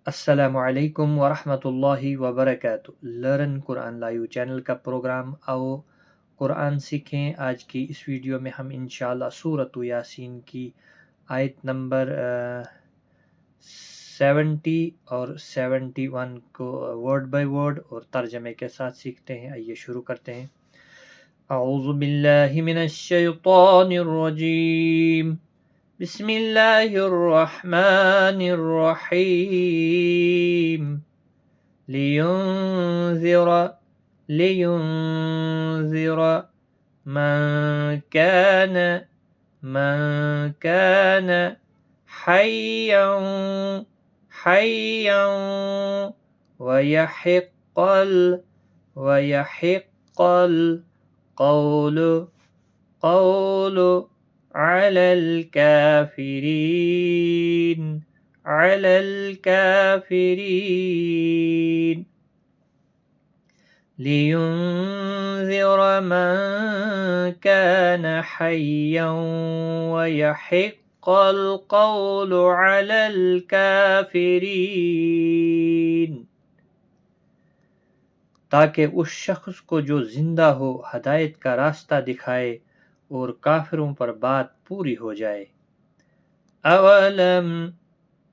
अस्सलामुअलैकुम वरहमतुल्लाहि वबरकातुहू। Learn Quran live channel का प्रोग्राम आओ कुरान सीखें। आज की इस वीडियो में हम इंशाअल्लाह सूरत यासीन की आयत नंबर 70 और 71 को वर्ड बाय वर्ड और तर्जमे के साथ सीखते हैं। आइए शुरू करते हैं। अऊज़ु बिल्लाहि मिनश शैतानिर रजीम। बिस्मिल्लाहिर्रहमानिर्रहीम। लियुंज़िर लियुंज़िर मन कान हय्यन हय्यन वयहिक्कल कौलु कौलु अलल काफिरीन। लियुंज़िर मन कान हय्यन वयहिक्कल कौलु अलल काफिरीन, ताकि उस शख्स को जो जिंदा हो हदायत का रास्ता दिखाए और काफिरों पर बात पूरी हो जाए। अवलम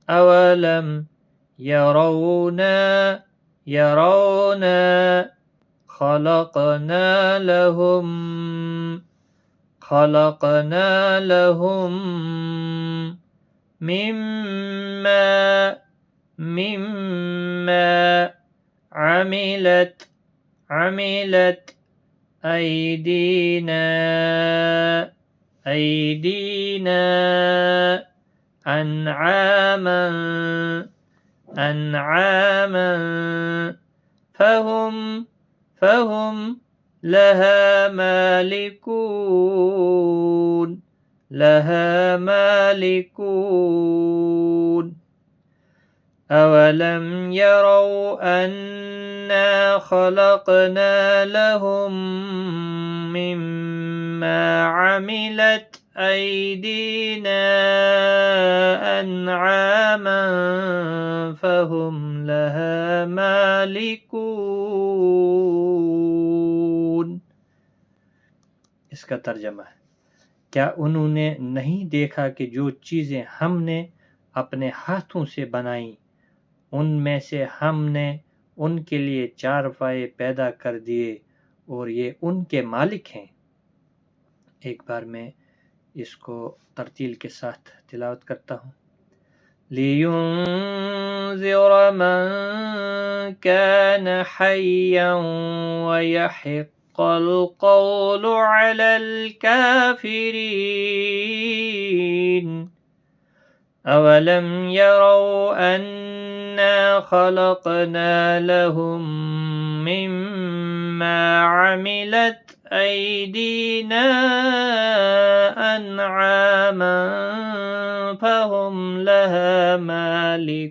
अवलम यरौना खलक़ना लहुम मिम्मा अमिलत अयदीना अनआमन फहुम लहा मालिकून। अवलम यरौ अन्ना खलक़ना लहुम मिम्मा अमिलत अयदीना अनआमन फहुम लहा मालिकून। इसका तर्जमा है, क्या उन्होंने नहीं देखा कि जो चीज़ें हमने अपने हाथों से बनाई उनमें से हमने उनके लिए चारपाए पैदा कर दिए और ये उनके मालिक हैं। एक बार मैं इसको तरतील के साथ तिलावत करता हूँ। लियुंज़िर मन कान हय्यन वयहिक्कल कौलु अलल काफिरीन। अवलम यरौ अन्ना खलक़ना लहुम मिम्मा अमिलत अयदीना अनआमन फहुम लहा मालिकून।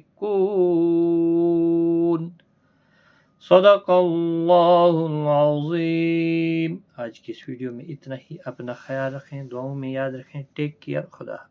सदक़ल्लाहुल अज़ीम। आज की इस वीडियो में इतना ही। अपना ख्याल रखें, दुआओं में याद रखें। Take care. खुदा।